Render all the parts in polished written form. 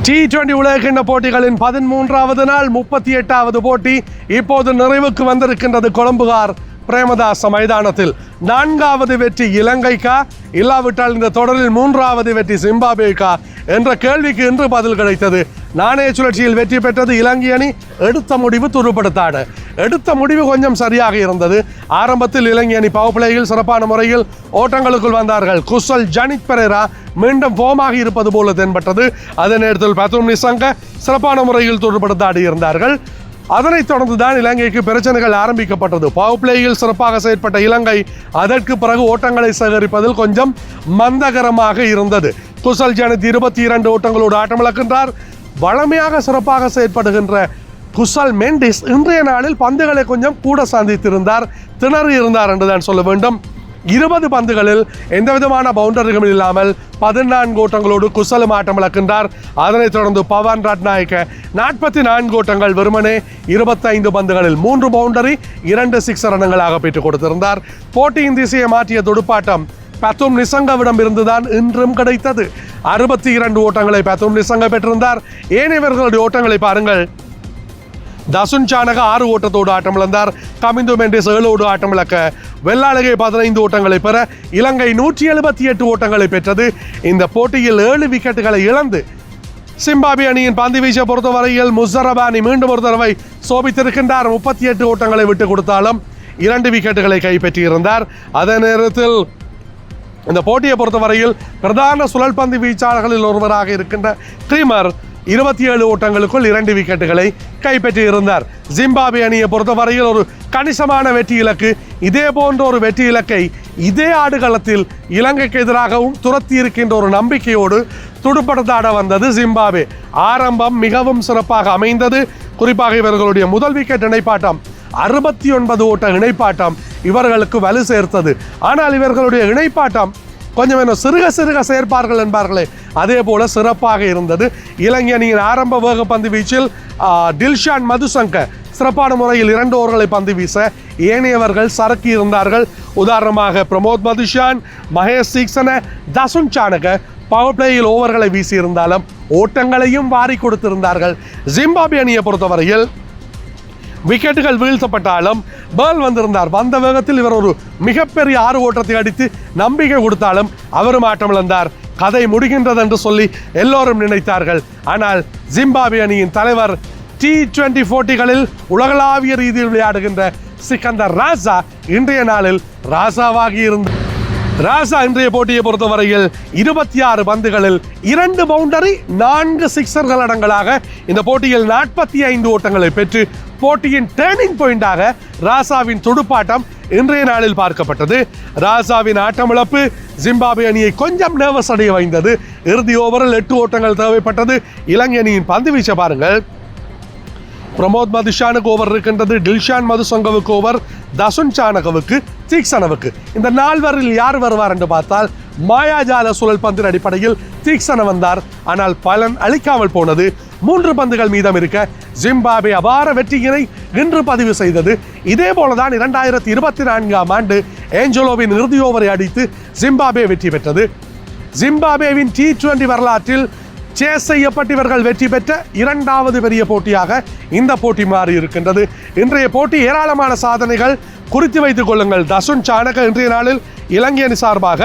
T20 உலகக்கிண்ண போட்டிகளின் 13வது நாள் 38வது போட்டி இப்போது நிறைவுக்கு வந்திருக்கின்றது. கொழும்புகார் பிரேமதாச மைதானத்தில் 4வது வெற்றி இலங்கைக்கா, இல்லாவிட்டால் இந்த தொடரில் 3வது வெற்றி ஜிம்பாப்வேக்கா என்ற கேள்விக்கு இன்று பதில் கிடைத்தது. நாணய சுழற்சியில் வெற்றி பெற்றது இலங்கை அணி. எடுத்த முடிவு துடுப்படுத்தாடு. எடுத்த முடிவு கொஞ்சம் சரியாக இருந்தது. ஆரம்பத்தில் இலங்கை அணி பவர் பிளேயில் சிறப்பான முறையில் ஓட்டங்களுக்குள் வந்தார்கள். குசல் ஜனித் பெரேரா மீண்டும் ஃபோமாக இருப்பது போல தென்பட்டது. அதே நேரத்தில் பத்தும் நிசங்க சிறப்பான முறையில் துடுப்படுத்தாடி இருந்தார்கள். அதனைத் தொடர்ந்துதான் இலங்கைக்கு பிரச்சனைகள் ஆரம்பிக்கப்பட்டது. பவர் பிளேயில் சிறப்பாக செயற்பட்ட இலங்கை அதற்கு பிறகு ஓட்டங்களை சேகரிப்பதில் கொஞ்சம் மந்தகரமாக இருந்தது. குசல் ஜனித் 22 ஓட்டங்களோடு ஆட்டமிழக்கின்றார். வளமையாக சிறப்பாக செயற்படுகின்ற குசல் மெண்டிஸ் இன்றைய நாளில் பந்துகளை கொஞ்சம் கூட சந்தித்திருந்தார், திணறி இருந்தார் என்றுதான் சொல்ல வேண்டும். 20 பந்துகளில் எந்த விதமான பவுண்டரிகளும் இல்லாமல் 14 ஓட்டங்களோடு குசலும் ஆட்டமிழக்கின்றார். அதனைத் தொடர்ந்து பவன் ரட்நாயக்க 44 ஓட்டங்கள் வெறுமனே 25 பந்துகளில் 3 பவுண்டரி 2 சிக்ஸர் ரன்களாக பெற்றுக் கொடுத்திருந்தார். போட்டியின் திசையை மாற்றிய துடுப்பாட்டம் பத்தும் நிசங்கவிடம் இருந்துதான் இன்றும் கிடைத்தது. 62 ஓட்டங்களை பத்தும் நிசங்க பெற்றிருந்தார். ஏனையவர்களுடைய ஓட்டங்களை பாருங்கள். தசுன் சானக 6 ஓட்டத்தோடு ஆட்டமிழந்தார். கமிந்து மெண்டிஸ் 7 ஆட்டமிழக்க வெள்ளாளகை 15 ஓட்டங்களை பெற இலங்கை 178 ஓட்டங்களை பெற்றது. இந்த போட்டியில் 7 விக்கெட்டுகளை இழந்து ஜிம்பாப்வே அணியின் பந்து வீச்சை பொறுத்தவரையில் முஸ்தரபானி மீண்டும் ஒரு தடவை சோபித்திருக்கின்றார். 38 ஓட்டங்களை விட்டு கொடுத்தாலும் 2 விக்கெட்டுகளை கைப்பற்றியிருந்தார். அதே நேரத்தில் இந்த போட்டியை பொறுத்தவரையில் பிரதான சுழல் பந்து வீச்சாளர்களில் ஒருவராக இருக்கின்ற கிரீமர் 27 ஓட்டங்களுக்குள் 2 விக்கெட்டுகளை கைப்பற்றியிருந்தார். ஜிம்பாப்வே அணியை பொறுத்தவரையில் ஒரு கணிசமான வெற்றி இலக்கு. இதே போன்ற ஒரு வெற்றி இலக்கை இதே ஆடுகளத்தில் இலங்கைக்கு எதிராகவும் துரத்தி இருக்கின்ற ஒரு நம்பிக்கையோடு துடுப்படுத்தாட வந்தது ஜிம்பாப்வே. ஆரம்பம் மிகவும் சிறப்பாக அமைந்தது. குறிப்பாக இவர்களுடைய முதல் விக்கெட் இணைப்பாட்டம் 69 ஓட்ட இணைப்பாட்டம் இவர்களுக்கு வலு சேர்த்தது. ஆனால் இவர்களுடைய இணைப்பாட்டம் கொஞ்சம் என்ன சிறுக சேர்ப்பார்கள் என்பார்களே, அதே போல சிறப்பாக இருந்தது. இலங்கை அணியின் ஆரம்ப வேக பந்து வீச்சில் டில்ஷான் மதுசங்க சிறப்பான முறையில் 2 ஓவர்களை பந்து வீச ஏனையவர்கள் சரக்கி இருந்தார்கள். உதாரணமாக பிரமோத் மதுஷான், மகேஷ் தீக்ஷண, தசுன் சானக பவர் பிளேயில் ஓவர்களை வீசியிருந்தாலும் ஓட்டங்களையும் வாரி கொடுத்திருந்தார்கள். ஜிம்பாப்வே அணியை பொறுத்தவரையில் விக்கெட்டுகள் வீழ்த்தப்பட்டாலும் பேர்ல் வந்திருந்தார். வந்த வேகத்தில் இவர் ஒரு மிகப்பெரிய 6 ஓட்டத்தை அடித்து நம்பிக்கை கொடுத்தாலும் அவரும் ஆட்டமிழந்தார். கதை முடிகின்றது என்று சொல்லி எல்லோரும் நினைத்தார்கள். ஆனால் ஜிம்பாப்வே அணியின் தலைவர் T20 போட்டிகளில் உலகளாவிய ரீதியில் விளையாடுகின்ற சிக்கந்தர் ராசா இன்றைய நாளில் ராசாவாகி இருந்தார். ராசா இன்றைய போட்டியை பொறுத்தவரையில் 26 பந்துகளில் 2 பவுண்டரி 4 சிக்ஸர்கள் அடங்கலாக இந்த போட்டியில் 45 ஓட்டங்களை பெற்று போட்டியின் டேர்னிங் பாயிண்டாக ராசாவின் துடுப்பாட்டம் இன்றைய நாளில் பார்க்கப்பட்டது. ராசாவின் ஆட்டமிழப்பு ஜிம்பாப்வே அணியை கொஞ்சம் நர்வஸ் அடைய வைத்தது. இறுதி ஓவரில் 8 ஓட்டங்கள் தேவைப்பட்டது. இலங்கை அணியின் பந்து வீச்ச பாருங்கள். பிரமோத் மதுஷானுக்கு ஓவர் இருக்கின்றது, டில்ஷான் மதுசங்கவுக்கு ஓவர், தசுன் சானகவுக்கு, தீக்ஷணவுக்கு. இந்த 4வரில் யார் வருவார் என்று பார்த்தால் மாயாஜால சுழல் பந்தின் அடிப்படையில் தீக்ஷண வந்தார். ஆனால் பலன் அளிக்காமல் போனது. 3 பந்துகள் மீதம் இருக்க ஜிம்பாப்வே அபார வெற்றியினை இன்று பதிவு செய்தது. இதே போலதான் 2024ஆம் ஆண்டு ஏஞ்சலோவின் இறுதி ஓவரை அடித்து ஜிம்பாப்வே வெற்றி பெற்றது. ஜிம்பாப்வேவின் T20 வரலாற்றில் சேஸ் செய்யப்பட்டு இவர்கள் வெற்றி பெற்ற 2வது பெரிய போட்டியாக இந்த போட்டி மாறி இருக்கின்றது. இன்றைய போட்டி ஏராளமான சாதனைகள் குறித்து வைத்துக் கொள்ளுங்கள். தசுன் சானக இன்றைய நாளில் இலங்கை அணி சார்பாக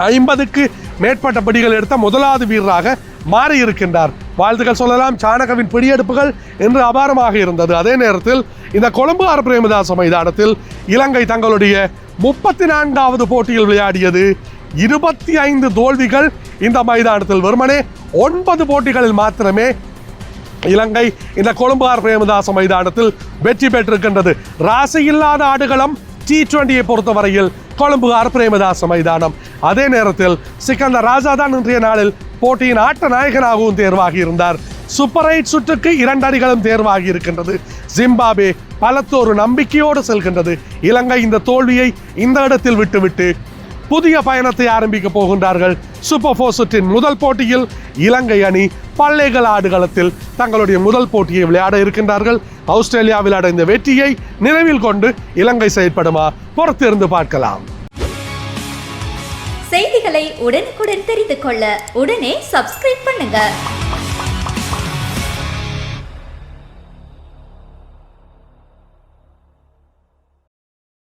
50க்கு மேற்பட்ட பிடிகள் எடுத்த முதலாவது வீரராக மாறி இருக்கின்றார். வாழ்த்துக்கள் சொல்லலாம். சானகவின் பிடியெடுப்புகள் இன்று அபாரமாக இருந்தது. அதே நேரத்தில் இந்த கொழும்புகார் பிரேமதாச மைதானத்தில் இலங்கை தங்களுடைய 34வது போட்டியில் விளையாடியது. 25 தோல்விகள். இந்த மைதானத்தில் வெறுமனே 9 போட்டிகளில் மாத்திரமே இலங்கை இந்த கொழும்புகார் பிரேமதாச மைதானத்தில் வெற்றி பெற்றிருக்கின்றது. ராசி இல்லாத ஆடுகளம் T20 பொறுத்தவரையில் கொழும்புகார் பிரேமதாச மைதானம். அதே நேரத்தில் சிக்கந்தர் ராஜா தான் இன்றைய நாளில் போட்டியின் ஆட்ட நாயகனாகவும் தேர்வாகி இருந்தார். சூப்பர் 8 சுற்றுக்கு 2 அணிகளும் தேர்வாகி இருக்கின்றது. ஜிம்பாப்வே பலத்தோரு நம்பிக்கையோடு செல்கின்றது. இலங்கை இந்த தோல்வியை இந்த இடத்தில் விட்டுவிட்டு புதிய பயணத்தை ஆரம்பிக்க போகின்றார்கள். சூப்பர் 4 சுற்றின் முதல் போட்டியில் இலங்கை அணி பல்லேகல் ஆடுகளத்தில் தங்களுடைய முதல் போட்டியை விளையாட இருக்கின்றார்கள். ஆஸ்திரேலியாவில் அடைந்த வெற்றியை நினைவில் கொண்டு இலங்கை செயற்படுமா பொறுத்திருந்து பார்க்கலாம். செய்திகளை உடனுக்குடன் தெரிந்து கொள்ள உடனே சப்ஸ்கிரைப் பண்ணுங்க.